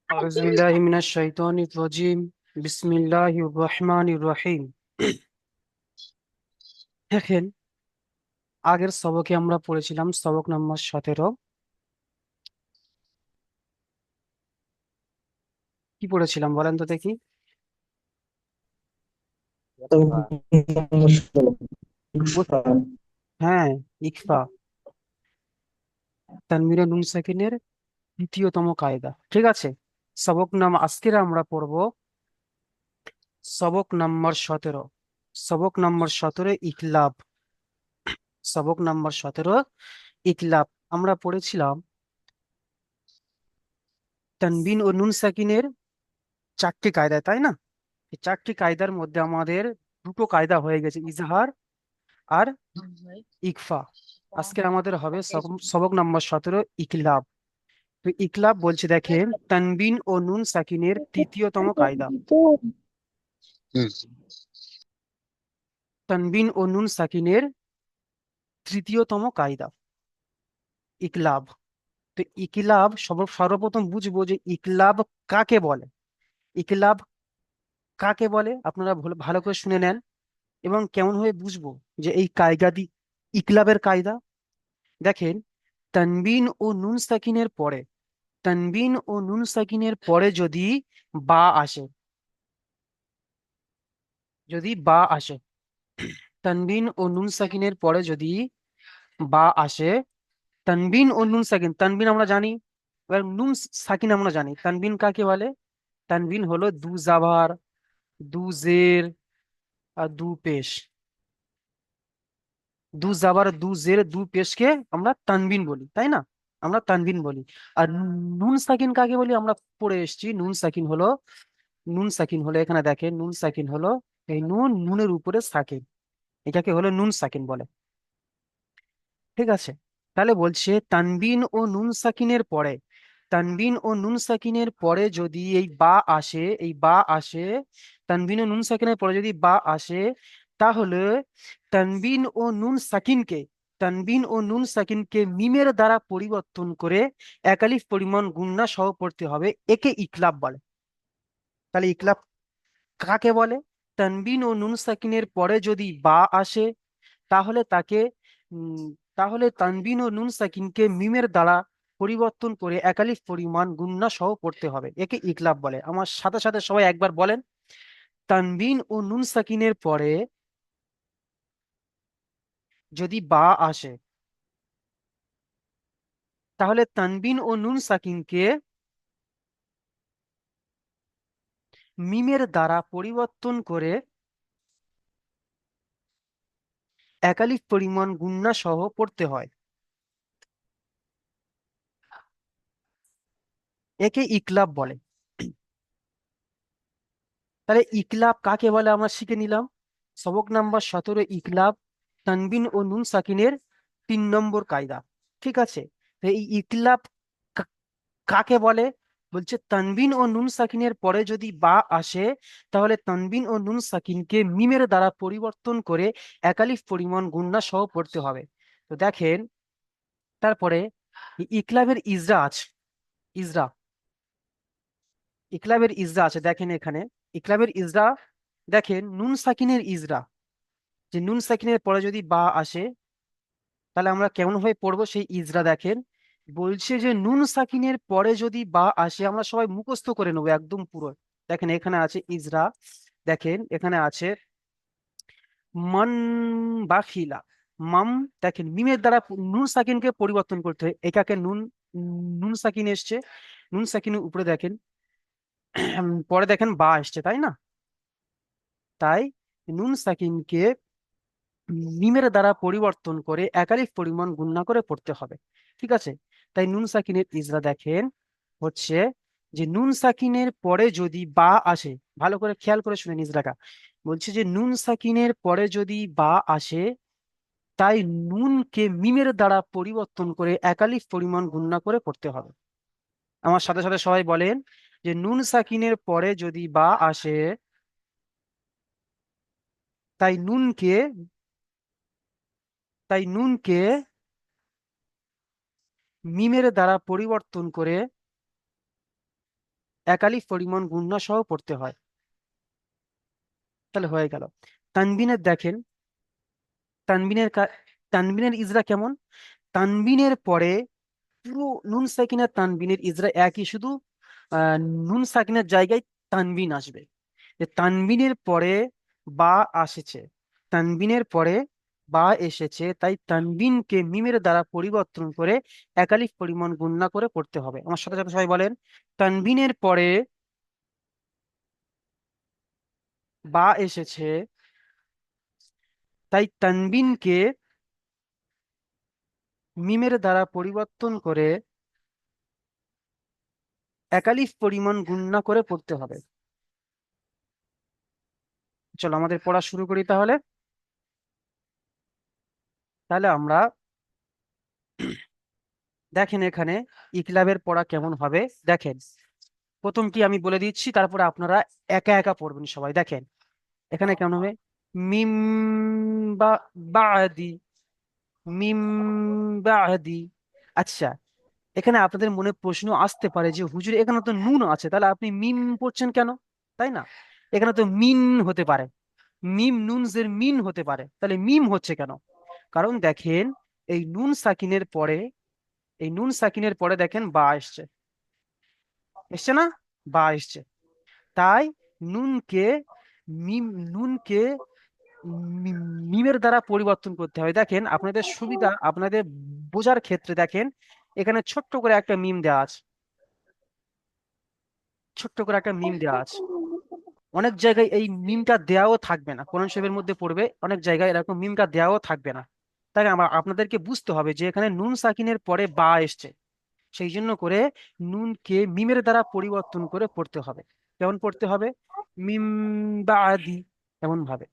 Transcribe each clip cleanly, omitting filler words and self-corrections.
أعوذ بالله من الشيطان الرجيم بسم الله الرحمن الرحيم দেখেন, আগের সবকে আমরা পড়েছিলাম সবক নম্বর 17। কি পড়েছিলাম বলেন তো দেখি। বুঝ- হ্যাঁ, ইকফা, তানবির নুন সাকিনের দ্বিতীয়তম কায়দা। ঠিক আছে, আজকের আমরা পড়বো সবক নম্বর 17। সবক নম্বর 17 ইকলাব। সবক নম্বর 17 ইকলাব। আমরা পড়েছিলাম তানবিন ও নুন সাকিনের চারটি কায়দা, তাই না? এই চারটি কায়দার মধ্যে আমাদের দুটো কায়দা হয়ে গেছে, ইজহার আর ইকফা। আজকে আমাদের হবে সবক নম্বর 17 ইকলাব। তো ইকলাব বলছে, দেখেন, তানবিন ও নুন সাকিনের তৃতীয়তম কায়দা। তানবিন ও নুন সাকিনের তৃতীয়তম কায়দা ইকলাব। তো ইকলাব সর্বপ্রথম বুঝবো যে ইকলাব কাকে বলে। ইকলাব কাকে বলে আপনারা ভালো করে শুনে নেন, এবং কেমন ভাবে বুঝবো যে এই কায়দা ইকলাবের কায়দা। দেখেন, তানবিন ও নুন সাকিনের পরে, তানবিন ও নুন সাকিনের পরে যদি বা আসে, যদি বা আসে, তানবিন ও নুন সাকিনের পরে যদি বা আসে, তানবিন ও নুন সাকিন, তানবিন আমরা জানি, এবার নুন সাকিন আমরা জানি তানবিন কাকে বলে। তানবিন হলো দু জাবার, দু জের আর দু পেশ। দু জাবার, দু জের, দু পেশকে আমরা তানবিন বলি, তাই না? আমরা তানবিন বলি। আর নুন সাকিন কাকে বলি আমরা পড়ে এসেছি। নুন সাকিন হলো এখানে দেখেন, নুন সাকিন হলো এই নুনের উপরে সাকিন, এটাকে হলো নুন সাকিন বলে। ঠিক আছে, তাহলে বলছে তানবিন ও নুন সাকিনের পরে, তানবিন ও নুন সাকিনের পরে যদি এই বা আসে, এই বা আসে, তানবিন ও নুন সাকিনের পরে যদি বা আসে, তাহলে তানবিন ও নুন সাকিনকে, তানবিন ও নুন সাকিনকে মিমের দ্বারা পরিবর্তন করে একালিফ পরিমাণ গুণনা সহ পড়তে হবে, একে ইকলাব বলে। তাহলে ইকলাব কাকে বলে? তানবিন ও নুন সাকিনের পরে যদি বা আসে, তাহলে তাকে উম, তাহলে তানবিন ও নুন সাকিনকে মিমের দ্বারা পরিবর্তন করে একালিফ পরিমাণ গুণনা সহ পড়তে হবে, একে ইকলাব বলে। আমার সাথে সাথে সবাই একবার বলেন, তানবিন ও নুন সাকিনের পরে যদি বা আসে, তাহলে তানবিন ও নুন সাকিনকে মিমের দ্বারা পরিবর্তন করে একালিফ পরিমাণ গুণনা সহ পড়তে হয়, একে ইকলাব বলে। তাহলে ইকলাব কাকে বলে আমরা শিখে নিলাম। সবক নম্বর 17 ইকলাব, তানবিন ও নুন সাকিনের 3 নম্বর কায়দা। ঠিক আছে, তো এই ইকলাব কা- কাকে বলে? বলছে তানবিন ও নুন সাকিনের পরে যদি বা আসে, তাহলে তানবিন ও নুন সাকিনকে মিমের দ্বারা পরিবর্তন করে একালিফ পরিমাণ গুণনা সহ পড়তে হবে। তো দেখেন, তারপরে ইকলাবের ইজরা আছে, ইজরা, ইকলাবের ইজরা আছে, দেখেন এখানে ইকলাবের ইজরা। দেখেন নুন সাকিনের ইজরা, যে নুন সাকিনের পরে যদি বা আসে, তাহলে আমরা কেমন ভাবে পড়বো সেই ইজরা দেখেন। বলছে যে নুন সাকিনের পরে যদি বা আসে, আমরা সবাই মুখস্থ করে নেবো একদম পুরো। দেখেন এখানে আছে ইজরা, দেখেন এখানে আছে মান বাখিলা, মাম। দেখেন মিমের দ্বারা নুন সাকিনকে পরিবর্তন করতে হয়, এটাকে নুন, নুন সাকিন এসছে, নুন সাকিনের উপরে দেখেন পরে দেখেন বা এসছে, তাই না? তাই নুন সাকিনকে মিমের দ্বারা পরিবর্তন করে একালিফ পরিমাণ গুণনা করে পড়তে হবে। ঠিক আছে, তাই নুন সাকিনের ইজরা দেখেন হচ্ছে যে নুন সাকিনের পরে যদি বা আসে, ভালো করে খেয়াল করে শুনে ইজরাটা বলছে যে নুন সাকিনের পরে যদি বা আসে, তাই নুনকে মিমের দ্বারা পরিবর্তন করে একালিফ পরিমাণ গুণনা করে পড়তে হবে। আমার সাথে সাথে সবাই বলেন যে নুন সাকিনের পরে যদি বা আসে, তাই নুনকে, তাই নুনকে মিমের দ্বারা পরিবর্তন করে এক আলিফ পরিমাণ গুণনা সহ পড়তে হয়। তাহলে হয়ে গেল। তানবিনের দেখেন, তানবিনের তানবিনের ইজরা কেমন? তানবিনের পরে পুরো নুন সাকিনের তানবিনের ইজরা একই, শুধু আহ, নুন সাকিনের জায়গায় তানবিন আসবে। যে তানবিনের পরে বা আসেছে, তানবিনের পরে বা এসেছে, তাই তানবিনকে মিমের দ্বারা পরিবর্তন করে একালিফ পরিমাণ গুণনা করে পড়তে হবে। আমার সাথে সাথে সবাই বলেন, তানবিনের পরে বা এসেছে, তাই তানবিনকে মিমের দ্বারা পরিবর্তন করে একালিফ পরিমাণ গুণনা করে পড়তে হবে। চলো আমাদের পড়া শুরু করি তাহলে। তাহলে আমরা দেখেন এখানে ইকলাবের পড়া কেমন হবে দেখেন। প্রথমটি আমি বলে দিচ্ছি, তারপরে আপনারা একা একা পড়বেন সবাই। দেখেন এখানে কেমন হবে, মিম বা বাদি, মিম বাদি। আচ্ছা, এখানে আপনাদের মনে প্রশ্ন আসতে পারে যে হুজুর এখানে তো নুন আছে, তাহলে আপনি মিম পড়ছেন কেন? তাই না? এখানে তো মিন হতে পারে, মিম নুন জের মিন হতে পারে, তাহলে মিম হচ্ছে কেন? কারণ দেখেন, এই নুন সাকিনের পরে, এই নুন সাকিনের পরে দেখেন বা এসছে, এসছে না? বা এসছে, তাই নুনকে মিম, নুনকে মিমের দ্বারা পরিবর্তন করতে হয়। দেখেন আপনাদের সুবিধা, আপনাদের বোঝার ক্ষেত্রে দেখেন, এখানে ছোট্ট করে একটা মিম দেওয়া আছে, ছোট্ট করে একটা মিম দেওয়া আছে। অনেক জায়গায় এই মিমটা দেওয়াও থাকবে না, কোরআন শরীফের মধ্যে পড়বে অনেক জায়গায় এরকম মিমটা দেওয়াও থাকবে না। তাই আমার আপনাদেরকে বুঝতে হবে যে এখানে নুন সাকিনের পরে বা এসছে, সেই জন্য করে নুনকে মিমের দ্বারা পরিবর্তন করে পড়তে হবে। কেমন পড়তে হবে? মিম বাদি, এমন ভাবে।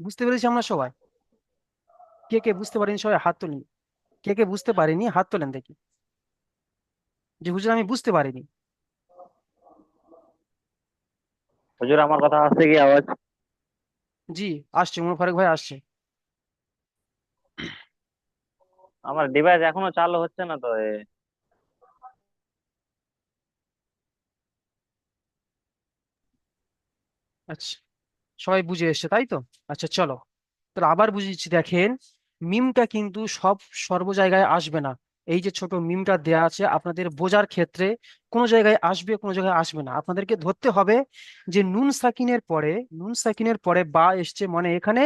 বুঝতে পেরেছি আমরা সবাই? কে কে বুঝতে পারেনি সবাই হাত তুলেন। কে কে বুঝতে পারেনি হাত তোলেন দেখি, যে হুজুর আমি বুঝতে পারিনি। হুজুর আমার কথা আসছে কি আওয়াজ? জি, আসছে, ওমর ফারুক ভাই আসছে। আমার ডিভাইস এখনো চালু হচ্ছে না তো আচ্ছা, সবাই বুঝে এসছে তাই তো? আচ্ছা চলো, তো আবার বুঝিয়েছি। দেখেন মিমটা কিন্তু সর্ব জায়গায় আসবে না। এই যে ছোট মিমটা দেয়া আছে, আপনাদের বোঝার ক্ষেত্রে কোনো জায়গায় আসবে, কোনো জায়গায় আসবে না। আপনাদেরকে ধরতে হবে যে নুন সাকিনের পরে, নুন সাকিনের পরে বা এসছে, মানে এখানে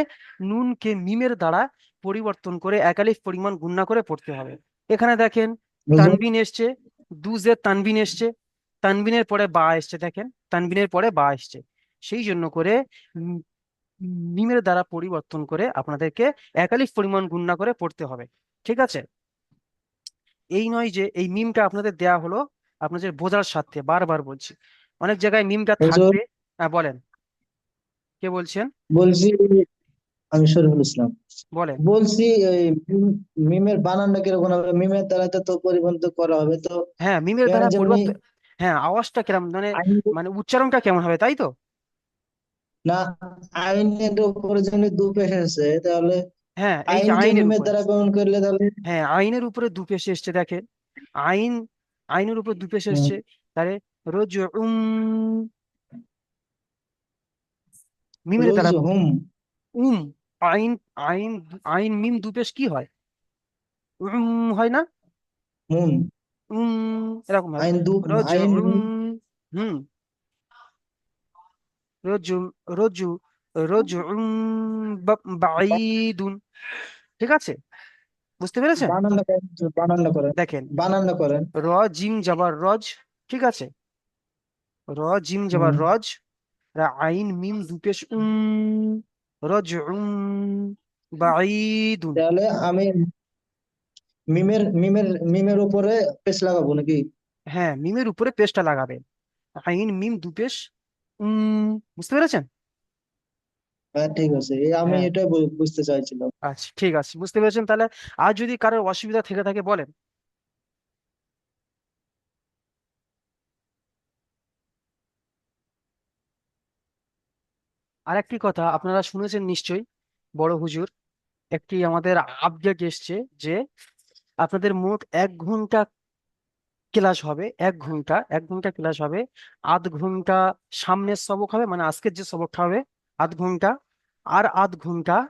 নুনকে মিমের দ্বারা পরিবর্তন করে একালিফ পরিমাণ গুণনা করে পড়তে হবে। এখানে দেখেন হুজুর, তানবিন এসছে, দুজের তানবিন এসছে, তানবিনের পরে বা এসছে, দেখেন তানবিনের পরে বা এসছে, সেই জন্য করে মিমের দ্বারা পরিবর্তন করে আপনাদেরকে একালিফ পরিমাণ গুণনা করে পড়তে হবে। ঠিক আছে? এই নয় যে এই মিমটা আপনাদের দেয়া হলো আপনাদের বোঝার স্বার্থে, বারবার বলছি, অনেক জায়গায় মিমটা হুজুর, থাকবে। হ্যাঁ বলেন, কে বলছেন? বলছি আমি শরীফুল ইসলাম। বলেন। বলছি এই মিমের বানানটা কিরকম হবে? মিমের দ্বারা তো পরিবর্তন করা হবে তো। হ্যাঁ, মিমের এখানে দ্বারা যেমনি পরিবর্তন, হ্যাঁ আওয়াজটা কিরম মানে, আইন, মানে উচ্চারণটা কেমন হবে তাই তো? না, আইনের উপরে যেমনি দু পেশ আছে, তাহলে হ্যাঁ এই যে আইন যে আইনের মিমের উপরে, দ্বারা গ্রহণ করলে তাহলে হ্যাঁ আইনের উপরে দুপেশে এসছে দেখেন, আইন, আইনের উপর দুপেশে হুম, এসছে, তাহলে রোজ মিমের রোজ দ্বারা হুম উম, আইন, আইন, আইন মিম দুপেশ কি হয়? হয় না? হুম, এরকম ভাবে আইন দু, রোজ আইন হুম, রোজ, রোজ, রোজ বাঈদুন। ঠিক আছে? বুঝতে পেরেছেন? বানানটা করেন, বানানটা করেন, দেখেন বানানটা করেন। র জিম যাবার রজ, ঠিক আছে, র জিম যাবার হুম, রজ, আইন মিম দুপেশ রজ বাঈদুন। তাহলে আমি মিমের উপরে পেশ লাগাবো নাকি? হ্যাঁ মিমের উপরে পেশটা লাগাবেন, আইন মিম দুপেশ বুঝতে পেরেছেন? হ্যাঁ, ঠিক আছে, এই আমি হ্যাঁ, এটাই বুঝতে চাইছিলাম। আচ্ছা ঠিক আছে, বুঝতে পেরেছেন তাহলে। আর যদি কারোর অসুবিধা থেকে থাকে বলেন। আরেকটি কথা আপনারা শুনেছেন নিশ্চয়ই, বড় হুজুর একটি আমাদের আপডেট এসছে যে আপনাদের মোট 1 ঘন্টা ক্লাস হবে 1 ঘন্টা, 1 ঘন্টা ক্লাস হবে। আধ ঘন্টা সামনের সবক হবে, মানে আজকের যে সবকটা হবে 1/2 ঘন্টা। আর 1/2 ঘন্টা,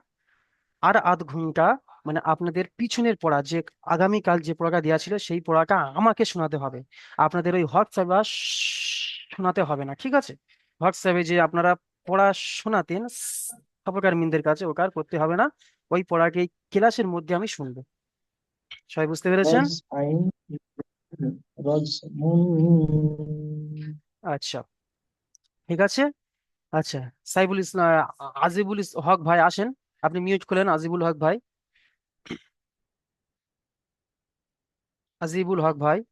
আর 1/2 ঘন্টা মানে আপনাদের পিছনের পড়া, যে আগামীকাল যে পড়াটা দেওয়া ছিল সেই পড়াটা আমাকে শোনাতে হবে। আপনাদের ওই হোয়াটসঅ্যাপে শোনাতে হবে না, ঠিক আছে? হোয়াটসঅ্যাপে যে আপনারা পড়া শোনাতেন সাপোর্টার মিনদের কাছে, ওটা আর করতে হবে না। ওই পড়াকে ক্লাসের মধ্যে আমি শুনবো। সবাই বুঝতে পেরেছেন? রজ আইন রজ আচ্ছা, ঠিক আছে। আচ্ছা, সাইবুল ইসলাম, হক ভাই আসেন। আপনি মিউট খুলেন, আজিবুল হক ভাই। আজিবুল হক ভাই।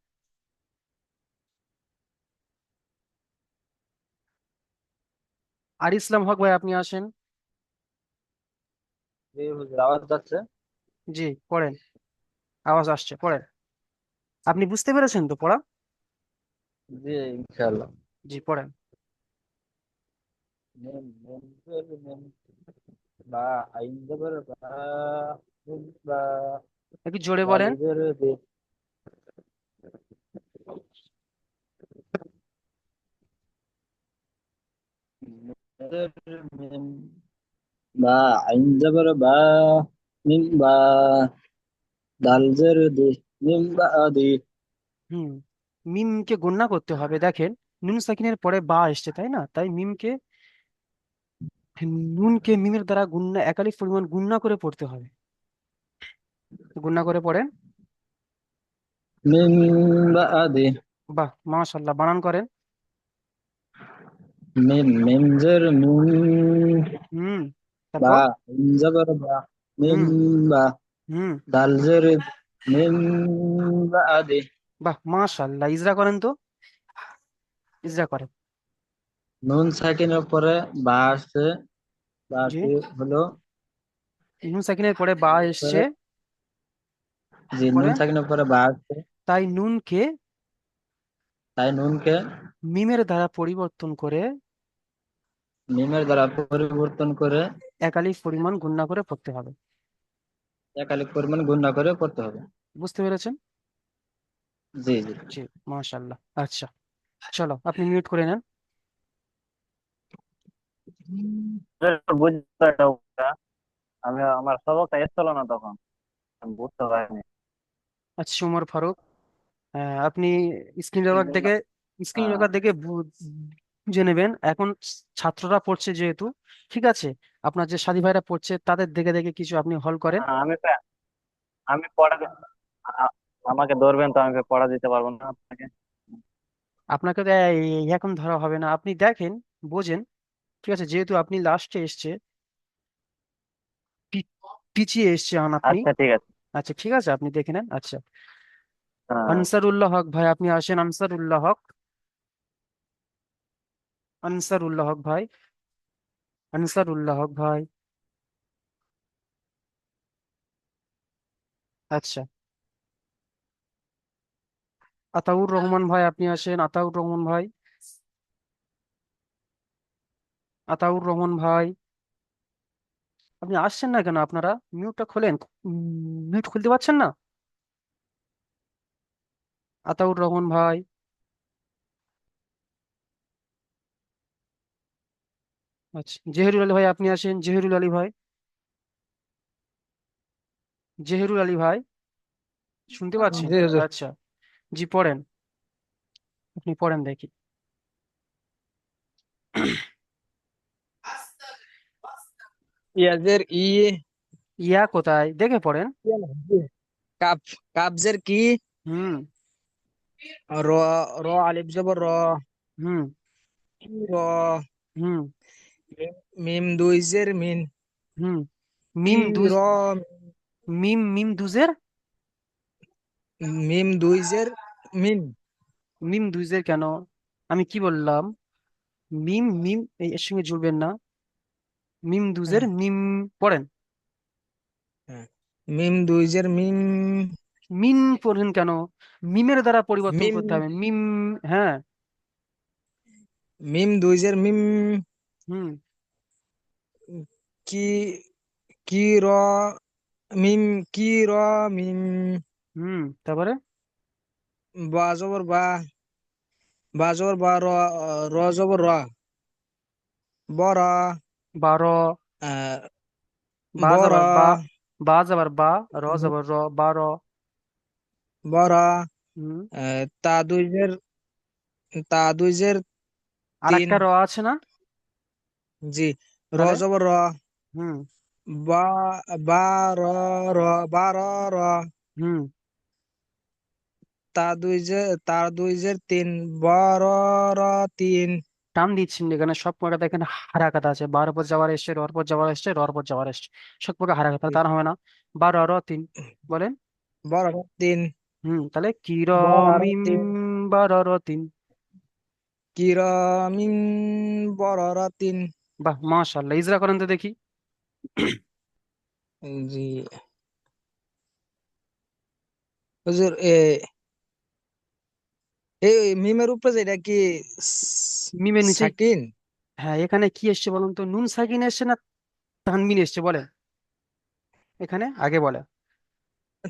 আর ইসলাম হক ভাই আপনি আসেন। জি হুজুর, আওয়াজ যাচ্ছে? জি, পড়েন। আওয়াজ আসছে, পড়েন। আপনি বুঝতে পেরেছেন তো পড়া? জি ইনশাআল্লাহ। জি, পড়েন। মেম মেম জের মেম, বা আইন জবর বা, মিম বা, একটু জোরে দাল বলেন। জের দে, মেম জের মেম, বা আইন জবর বা, মিম বা, দাল জের দে, মিম বা দে। হুম, মিমকে গুণনা করতে হবে, দেখেন নুন সাকিনের পরে বা এসছে তাই না, তাই নুনকে মিমের দ্বারা গুণনা, একালিক পরিমাণ গুণনা করে পড়তে হবে। গুণনা করে পড়েন। মিম বা দে। বাহ, মাশাআল্লাহ, বানান করেন। মিম মেম জের মিম, হুম, বা তারপর। আইন জবর বা, মিম হুম। বা, হুম। দাল জের দে, মিম বা দে। বাহ, মাশাআল্লাহ, ইজরা করেন তো, ইজরা করেন। নুন সাকিনের পরে বা আসছে, জি, বাটি হলো, নুন সাকিনের পরে বা এসছে। পরে জি নুন পড়েন। সাকিনের পরে বা আসছে, তাই নুনকে তাই নুনকে মিমের দ্বারা পরিবর্তন করে মিমের দ্বারা পরিবর্তন করে একালিক পরিমাণ গুণনা করে পড়তে হবে। একালিক পরিমাণ গুণনা করে পড়তে হবে। বুঝতে পেরেছেন? জি জি। জি, মাশাআল্লাহ। আচ্ছা, চলো আপনি মিউট করে নেন। বুঝতে পারটা ওটা। আমি আমার সবকটা এসছিল না তখন, আমি বুঝতে পারিনি। আচ্ছা, উমর ফারুক, আপনি স্ক্রিন রেকর্ড দেখে স্ক্রিন হ্যাঁ, রেকর্ড দেখে বুঝে নেবেন এখন। ছাত্ররা পড়ছে যেহেতু, ঠিক আছে, আপনার যে সাথী ভাইরা পড়ছে তাদের দেখে দেখে কিছু আপনি হল করেন। হ্যাঁ, আমি পড়া আ- আমাকে ধরবেন তো, আমি পড়া দিতে পারবো না আপনাকে। আপনাকে তো এখন ধরা হবে না, আপনি দেখেন, বোঝেন, ঠিক আছে, যেহেতু আপনি লাস্টে এসছে, পি- পিছিয়ে এসছে আপনি। আচ্ছা ঠিক আছে। আচ্ছা, ঠিক আছে, আপনি দেখে নেন। আচ্ছা, হ্যাঁ, আনসারুল্লাহ হক ভাই আপনি আসেন। আনসারুল্লাহ হক, আনসারুল্লাহ হক ভাই, আনসারুল্লাহ হক ভাই। আচ্ছা, আতাউর রহমান ভাই আপনি আসেন। আতাউর রহমান ভাই, আতাউর রহমান ভাই, আপনি আসছেন না কেন? আপনারা মিউটটা খোলেন। মিউট খুলতে পারছেন না? আতাউর রহমান ভাই। আচ্ছা, জেহেরুল আলী ভাই আপনি আসেন। জেহেরুল আলী ভাই, জেহেরুল আলী ভাই, শুনতে পাচ্ছেন? জি হুজুর। আচ্ছা, জি, পড়েন, আপনি পড়েন দেখি। ইয়াজের ই, ইয়া কোথায় দেখে পড়েন। কাপ, কাবজের কি, হুম। র, র আলিফ জবর র, হুম। কি র, হুম। মিম দুইজের মিন, হুম। কি মিম দুজ, র, মিম দুজের, মিম দুইজের মিন, মিম দুজের কেন? আমি কি বললাম? মিম মিম এর সঙ্গে জুড়বেন না। মিম দুজের হ্যাঁ, মিম, পড়েন। হ্যাঁ। মিম দুইজের মিম, মিন পড়েন কেন? মিমের দ্বারা পরিবর্তন মিম, করতে হবে, মিম। হ্যাঁ। মিম দুইজের মিম, হুম। কি, কি র, মিম, কি র, মিম, হুম, তারপরে বা জবর বা, বা জবর বা, র জবর র, বড়, 12, বা বড়, যাবার বা, বা যাবার বা, র যাবার র, 12। বড়, হুম। তা দুইজের, তা দুইজের আর তিন, একটা র আছে না? জি, র তাহলে জবর র, হুম বা, বা র, র, বা র, র, হুম তা দুইজের তিন, বড়, র, তিন, টান দিচ্ছি না, এখানে সব কটা দেখেন হারাকাত আছে, বার পর যাওয়ার এসছে, রর পর যাওয়ার এসছে, রর পর যাওয়ার এসছে, সব কটা হারাকাত, তাহলে জি, তার হবে না? 12 র 3 বলেন। বড় র তিন, তাহলে কি র বড় র মিম তিন, 12 র 3। কিরমিন, বড় র তিন। বাহ, মাশাআল্লাহ, ইজরা করেন তো দেখি। জি হুজুর, এই মিমের উপরে যেটা কি মিমের নিচে, সাকিন, হ্যাঁ, এখানে কি এসছে বলুন তো, নুন সাকিন এসছে না তানবিন এসছে বলেন, এখানে আগে বলে।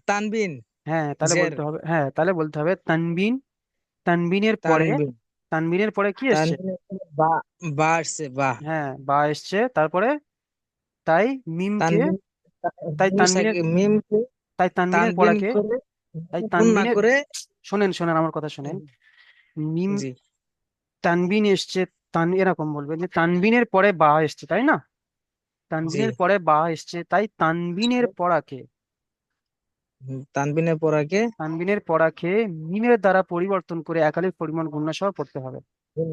তানবিন, হ্যাঁ, তাহলে জের, বলতে হবে, হ্যাঁ, তাহলে বলতে হবে তানবিন। তানবিনের পরে, তানবিন, তানবিনের পরে কি এসছে? তানবিনের পরে বা, বা আসছে বা, হ্যাঁ, বা এসছে, তারপরে তাই মিমকে, তানবিন, তাই তানবিনের, মিমকে তাই তানবিনের তানবিন পড়াকে, করে তাই গুণ না তানবিনের, করে, শোনেন শোনেন আমার কথা শোনেন। মিম, জি, তানবিন এসছে, এরকম বলবে যে তানবিনের পরে বা এসছে, তাই না? জি, তানবিনের পরে বা এসছে, তাই তানবিনের পড়াকে, তানবিনের পরাকে তানবিনের পড়াকে মিমের দ্বারা পরিবর্তন করে একালিক পরিমাণ গুণনা সহ পড়তে হবে। গুণ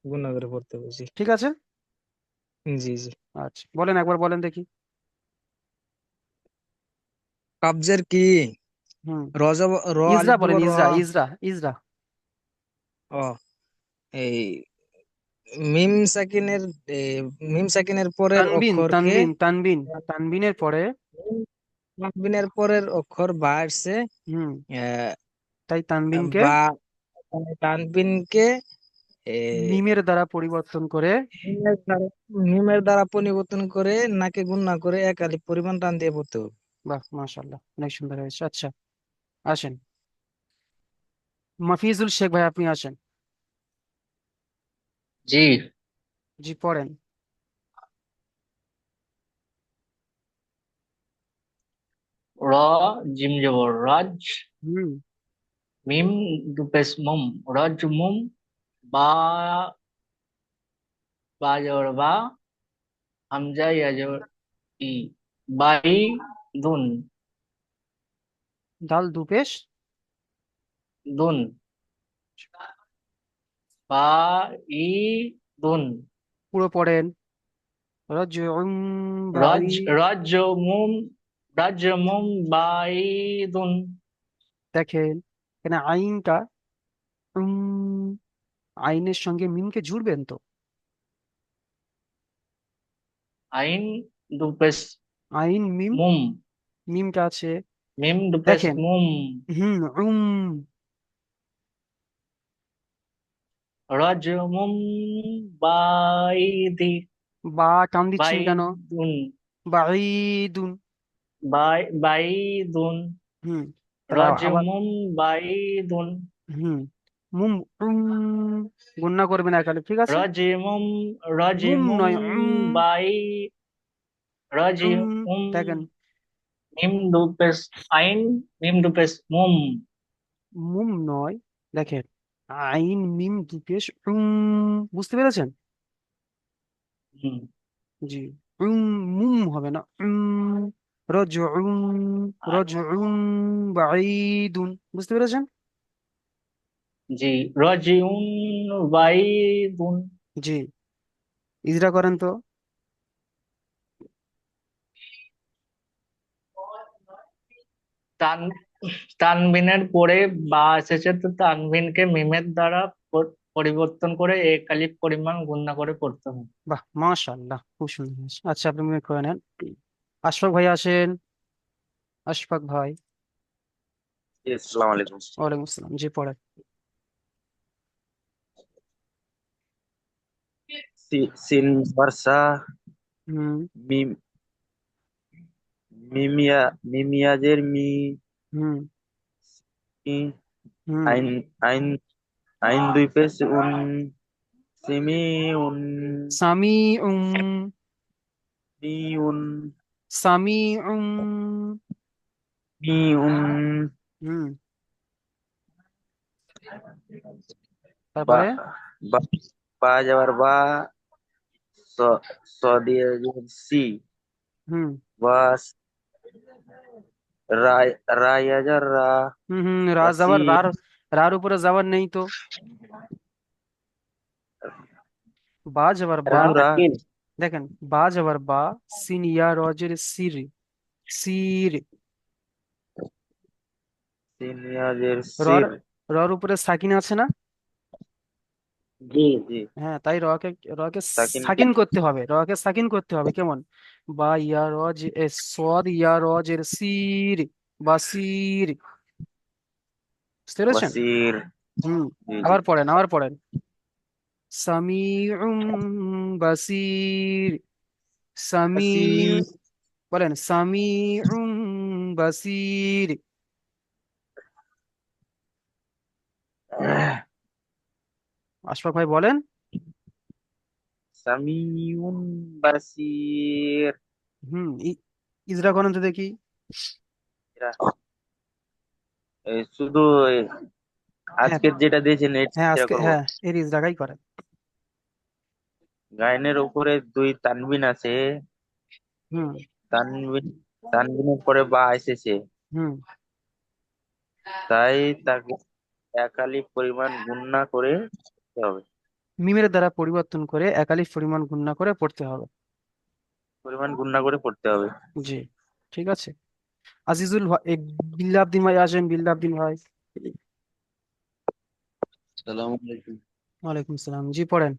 গুণ না করে পড়তে হবে, জি, ঠিক আছে। জি, জি। আচ্ছা, বলেন, একবার বলেন দেখি। কাবজের কি, হুম র র ইজরা আলিফ বলেন, জবর র, ইজরা, ইজরা, ইজরা। ও, এই মিম সাকিনের, এ, মিম সাকিনের পরের তানবিন, অক্ষরকে, তানবিন, তানবিন, তানবিনের পরে, মিম তানবিনের পরের অক্ষর বা আসছে, হুম আহ, তাই তানবিনকে বা, তানবিনকে এ, মিমের দ্বারা পরিবর্তন করে, মিমের দ্বারা পরিবর্তন করে, নাকে গুণ না করে এক আলিফ পরিমাণ টান দিয়ে পড়তে হবে। বাহ, মাশাআল্লাহ, অনেক সুন্দর হয়েছে। আচ্ছা, আসেন, মাফিজুল শেখ ভাই, আপনি আসেন। জি। জি, পড়েন। র, জিম জবর রাজ, হুম মিম দুপেশ মুম, রজ মুম, বা, বা জবর বা, হামজা ইয়া জবর ই, বাই, দুন, দাল দু পেশ, দুন, বা, ই, দুন, পুরো পড়েন। রাজউম বাই, রজ, রজ মুম, রজ মুম, বাই, দুন, দেখেন এখানে আইনটা, উম, আইনের সঙ্গে মিমকে জুড়বেন তো। আইন দুপেশ আইন মিম, মুম, মিমটা আছে, মিম দুপেশ দেখেন। মুম, উম, রজ মুম, বাই, দি, বা টান বাই, দিচ্ছেন কেন? দুন, বাঈদুন। বাই, বাই, দুন, হুম তাহলে রজ আবার, মুম, বাই, দুন, হুম মুম, গুণনা করবেন একালে, ঠিক আছে। রজিমুম, রজিমুম, নয়, বাই, উম, রজিমুম, দেখেন, মিম দুপেশ আইন, মিম দুপেশ মুম। মুম নয়, দেখেন, আইন মিম দুপেশ বুঝতে পেরেছেন? হুম, জি, মুম হবে না, রজউম, রজউম বাঈদুন, বুঝতে পেরেছেন? জি, রজিউন, বাইদুন, জি, ইজরা করেন তো। তান, তানবিনের পরে বা এসেছে, তো তানবিনকে মিমের দ্বারা পরিবর্তন করে এক আলিফ পরিমাণ গুণনা করে পড়তে হবে। বাহ, মাশাআল্লাহ, খুব সুন্দর হয়েছে। আচ্ছা, আপনি মনে করে নেন। আশফাক ভাই আসেন। আশফাক ভাই, জি, আসসালামু আলাইকুম। ওয়ালাইকুম আসসালাম, জি পড়েন। সিন বর্ষা, হুম মিম, মিমিয়া, মিমিয়াজের মি, হুম মি, হুম আইন আইন আইন দুই পেশ সিমি উন সামি মি উন সামি মি উন হুম বা তারপরে বা বা যাবার বা স স দিয়ে সি হুম বাস রায় রায়াজার রা রা বাসি যাবার রার উপরে যাবার নেই তো, বা যাবার বা, রা দেখেন বা যাবার বা, সিন ইয়া রজের সির, সির, সিনিয়রের রর, সির রর উপরে সাকিন আছে না? জি। জি হ্যাঁ, তাই রকে রকে সাকিন সাকিন করতে হবে, রকে সাকিন করতে হবে কেমন, বা ইয়া রজ এ সদ ইয়া রজের সির, বাসির, বুঝতে পেরেছেন? বাসির হুম জি জি আবার পড়েন সামিউম বাসির, সামি, বাসির বলেন সামিউম বাসির, আশফাক ভাই বলেন। সামিউন বাসির ইজরা করেন তো দেখি। এরা- শুধু হ্যাঁ আজকের যেটা দিয়েছেন হ্যাঁ এটা আজকে করবো। হ্যাঁ এর ইজরাটাই করেন। গায়নের উপরে দুই তানবিন আছে, হুম তানবিন তানবিনের পরে বা এসেছে, হুম তাই তাকে একালি পরিমাণ গুণনা করে দিতে হবে। মিমের দ্বারা পরিবর্তন করে একালিফ পরিমাণ গুণনা করে পড়তে হবে। পরিমাণ গুণনা করে পড়তে হবে। জি, ঠিক আছে। আজিজুল ভাই, বিল্লাহ আব্দিন ভাই আসেন, বিল্লাহ আব্দিন ভাই। সালাম আলাইকুম। ওয়ালাইকুম সালাম, জি পড়েন।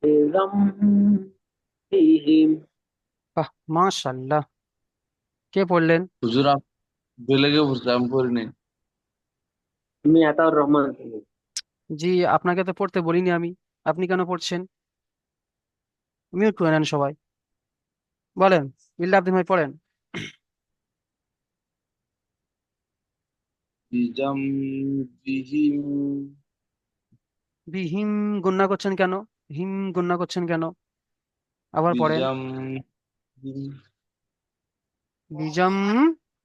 বিরাম বাহ, মাশাআল্লাহ, কে পড়লেন? হুজুর বেলেগে পড়ছে আমি পড়িনি। আমি আতাউর রহমান। জি, আপনাকে তো পড়তে বলিনি আমি, আপনি কেন পড়ছেন? মিউট করে নেন সবাই, বলেন, বিল্লাহ আব্দিন ভাই পড়েন। বিজাম বিহিম হিম গুণনা করছেন কেন? হিম গুণনা করছেন কেন? আবার পড়েন। বিজাম বিজম,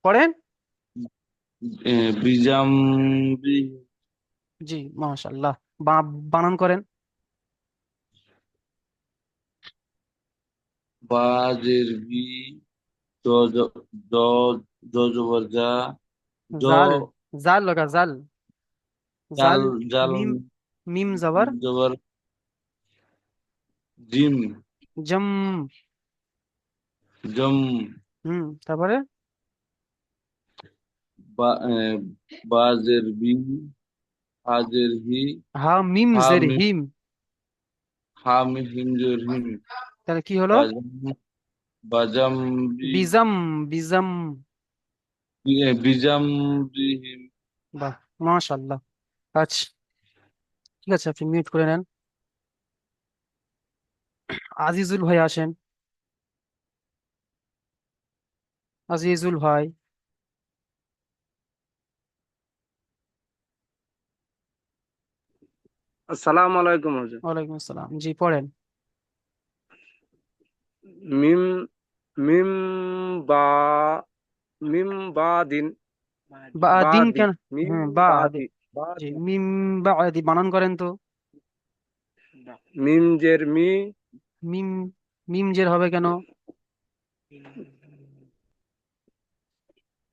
পড়েন। বিজাম জি, মাশাআল্লাহ, বানান করেন। বাজের বি জ জ জ জ জবর জা জ জাল, জাল লগা জাল, জাল জাল, জাল মিম, মিম জবর জবর জিম জম, জম তারপরে বাজের বি হাজের হি হা মিম হা জের মিম হিম, হা মিম হিম জের হিম তাহলে কি হলো? বাজাম বাজাম বি বিজম, বিজম, বিজাম বিহিম বাহ, মাশাআল্লাহ। আচ্ছা, ঠিক আছে, আপনি মিউট করে নেন। আজিজুল ভাই আসেন, আজিজুল ভাই। আসসালামু আলাইকুম হুজুর। ওয়ালাইকুম আসসালাম, জি পড়েন। মিম মিম বা মিম বা দিন বা দিন বাদি কেন? মিম হ্যাঁ বা বাদি জি, বাদি মিম বা বানান করেন তো। মিম জের মি মিম, মিম জের হবে কেন?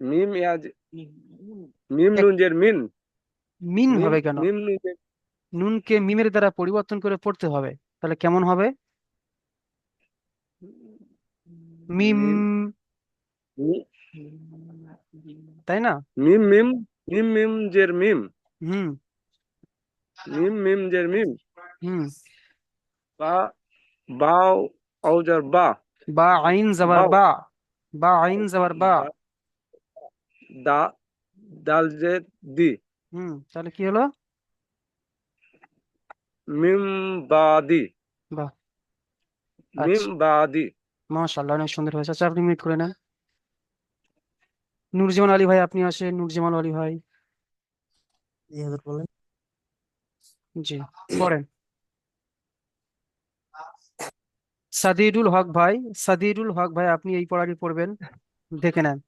মিম মিম নুন জের মিন মিন মিম হবে কেন? মিম নুন জের নুনকে মিমের দ্বারা পরিবর্তন করে পড়তে হবে, তাহলে কেমন হবে? মিম, মিম তাই না? মিম মিম মিম মিম জের মিম হুম মিম মিম জের মিম হুম বা বাও আউজার বা বা আইন জবর বাও বা, বা আইন জবর বা। দা দাল জের দি তাহলে কি হলো? মিম বাদি বাহ, মিম আচ্ছা, বাদি মাশাআল্লাহ, অনেক সুন্দর হয়েছে। আচ্ছা, আপনি মিউট করে নেন। নুরজামান আলী ভাই, আপনি আসেন। নুরজামান আলী ভাই, জি হুজুর বলেন। জি, পড়েন। সাদিদুল হক ভাই, সাদিদুল হক ভাই, আপনি এই পড়াটি পড়বেন, দেখে নেন।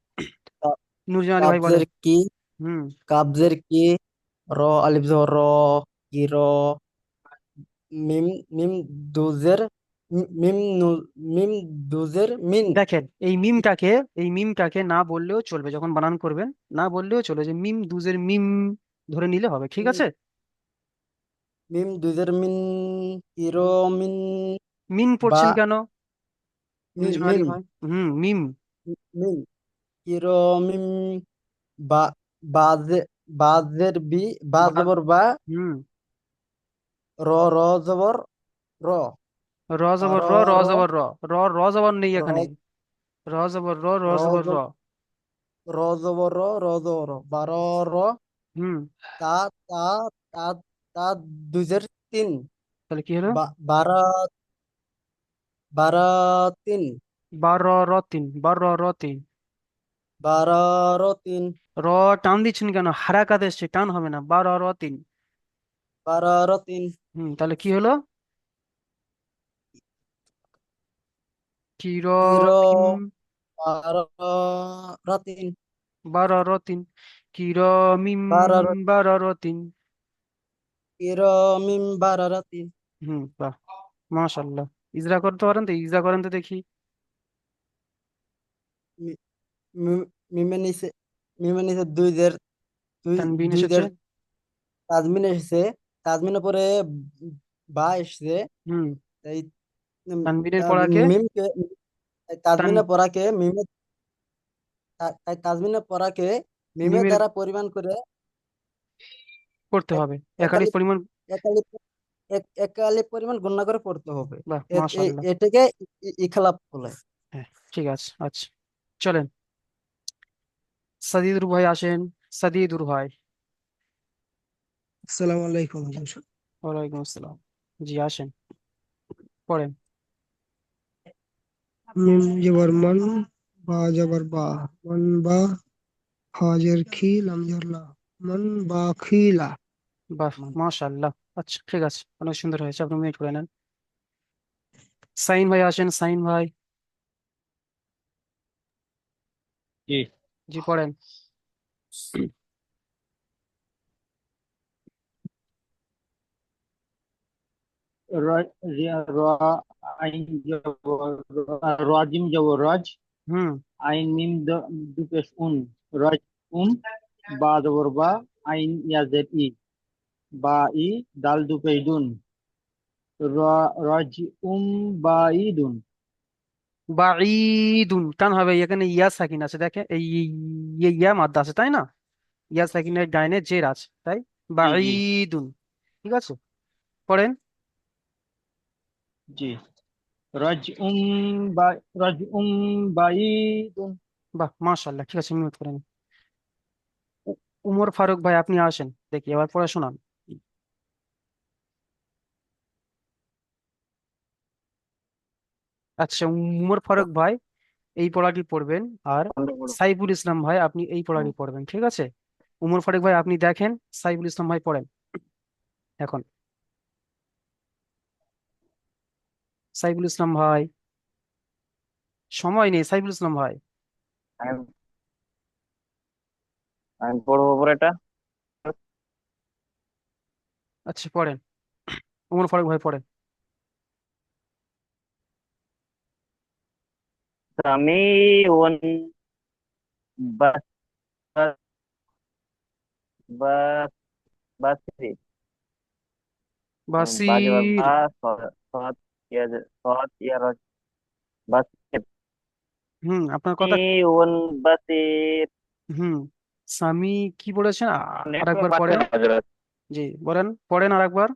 কা- নুরজামান আলী ভাই কাবজের বলেন। কি, হুম। কাবজের কি, র আলিফ জবর র, কি র, মিম, মিম দুজের, মিম মিম দুজের মিন, দেখেন, এই মিমটাকে না বললেও চলবে, যখন বানান করবেন না বললেও চলবে, যে মিম দুজের মিম ধরে নিলে হবে, ঠিক আছে। মিম দুজের মিন, কি র মিন, মিন বা পড়ছেন কেন নুরজামান আলী মিম, ভাই? মিম। মিম, কি র মিম, বা বাজে, বাজের বি, বা বা জবর বা, হুম। র র জবর র, র জবর র র, র র জবর র, র র জবর নেই এখানে। র, র জবর র, র র জবর র। র জবর র, র জবর র, বা র র, হুম। তা তা তা, তা দুজের তিন, তাহলে কি হলো? বারা, বারা তিন, বার র র তিন, বার র র তিন। বারা র তিন, র টান দিচ্ছেন কেন? হারাকাত এসছে, টান হবে না। বার র র তিন। বারা র তিন, তাহলে কি হলো? কির কি র, মিম। বারা র তিন, বার র তিন। কির মিম। বারা র, বার র তিন। কি র মিম বারা র তিন, বাহ, মাশাআল্লাহ। ইজরা করতে পারেন তো? ইজরা করেন তো দেখি। মি- মিমের নিচে, মিমের নিচে দুইদের, তানবিন এসেছে। দুইদের তাজমিন এসেছে, তাজমিনের পরে বা এসেছে, হুম। এই তানবিনের পড়াকে মিমকে, তান তাজমিনের পড়াকে মিমে, তাই তাজমিনের পড়াকে মিমের মিমের দ্বারা পরিমাণ করে করতে এক, হবে এক একালিফ আলিফ, পরিমাণ। এক আলিফ, এক আলিফ পরিমাণ গণনা করে পড়তে হবে। বাহ, মাশাআল্লাহ। এটাকে ইখলাপ বলে। হ্যাঁ, ঠিক আছে। আচ্ছা, চলেন। সাদিদুর ভাই আসেন। সাদিদুর ভাই। আসসালামু আলাইকুম হুজুর। ওয়ালাইকুম আসসালাম। জি, আসেন, পড়েন। মিম জবর মান, বা জবর বা, মান বা, হাজের খি, লাম জবর লা, মান বা খিলা। বাহ, মাশাআল্লাহ। আচ্ছা, ঠিক আছে, অনেক সুন্দর হয়েছে। আপনি মিউট করে নেন। সাইন ভাই আসেন, সাইন ভাই। জি। জি, পড়েন। র, র, আইন জবর রাজিম জবর রজ, হুম। আইন মিম দুপেশ উন, রজ উম, বা জবর বা, আইন ইয়াজের ই, বা ই, দাল দুপেশ দুন, র, রজ বা ই দুন। বাঈদুন টান হবে, এখানে ইয়া সাকিন আছে, দেখে এই ইয়া মাদ্দা আছে, তাই না? ইয়া সাকিনের ডাইনে জের আছে, তাই। জি জি বাঈদুন। ঠিক আছে, পড়েন। জি। রজ বা, রজ বা ই দুন। বাহ, মাশাআল্লাহ, ঠিক আছে, মিউট করেন। উমর ফারুক ভাই, আপনি আসেন, দেখি এবার পড়ে শোনান। আচ্ছা, উমর ফারুক ভাই এই পড়াটি পড়বেন, আর সাইফুল ইসলাম ভাই আপনি এই পড়াটি পড়বেন, ঠিক আছে। উমর ফারুক ভাই আপনি দেখেন, সাইফুল ইসলাম ভাই পড়েন এখন। সাইফুল ইসলাম ভাই, সময় নেই সাইফুল ইসলাম ভাই। আমি আমি পড়বো পরে আচ্ছা, পড়েন। উমর ফারুক ভাই পড়েন। সামিউন বাস, বাস, বাসির, বাজে বাসির। বা, সৎ, সৎ ইয়ার, বাসির, আপনার কথা। সামিউন বাসির। হুম। সামি কি বলেছেন? নেটওয়ার্ক আরেকবার বাড়ছে পড়েন। না মাঝে মাঝে। জি, বলেন, পড়েন আরেকবার।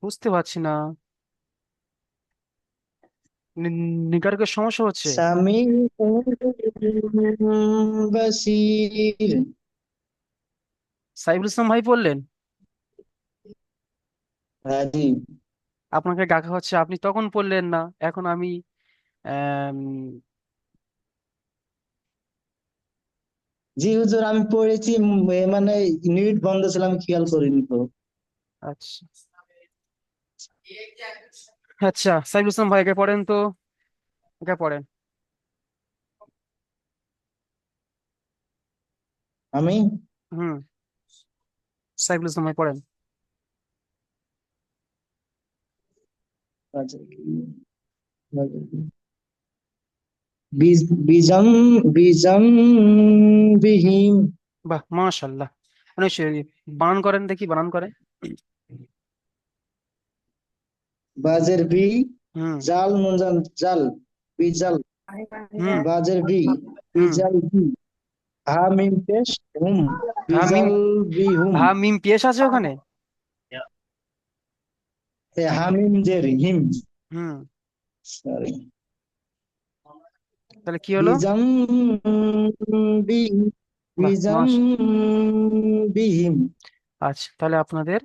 বুঝতে পারছি না। নিগারকের সমস্যা হচ্ছে। সামি বাসির। সাইফুল ইসলাম ভাই পড়লেন? হ্যাঁ জি। আপনাকে ডাকা হচ্ছে, আপনি তখন পড়লেন না। এখন আমি আম, জি হুজুর, আমি পড়েছি, মানে নেট বন্ধ ছিল, আমি খেয়াল করিনি তো। আচ্ছা আচ্ছা, সাইফুল ইসলাম ভাইকে পড়েন তো, একে পড়েন। আমি হুম, সাইফুল ইসলাম ভাই পড়েন। আচ্ছা, বিজম বিজম বিহীন। বাহ, মাশাল্লাহ, অনেক সুন্দর। বানান করেন দেখি, বানান করেন। বাজের বি, হুম জাল নুনজান জাল, বিজাল। হুম বাজের বি, হুম। বিজাল বি, হা মিম পেশ হুম, হা মিম, বিজাল বি হুম। হা মিম পেশ আছে ওখানে? হা মিম জের হিম, হুম, সরি। তাহলে কি হলো? বিজম বি, বাহ, বিজম মাস। বিহিম। আচ্ছা, তাহলে আপনাদের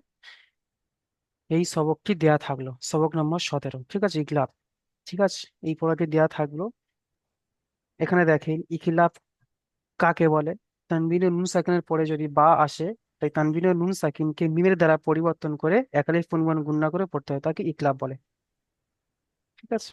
এই সবকটি দেয়া থাকলো, সবক নম্বর 17, ঠিক আছে, ইকলাব। ঠিক আছে, এই পড়াটি দেয়া থাকলো। এখানে দেখেন ইখলাফ কাকে বলে। তানবিনের নুন সাকিনের পরে যদি বা আসে, তাই তানবিনের নুন সাকিনকে মিমের দ্বারা পরিবর্তন করে একালিফ পরিমাণ গুণনা করে পড়তে হয়, তাকে ইকলাব বলে। ঠিক আছে।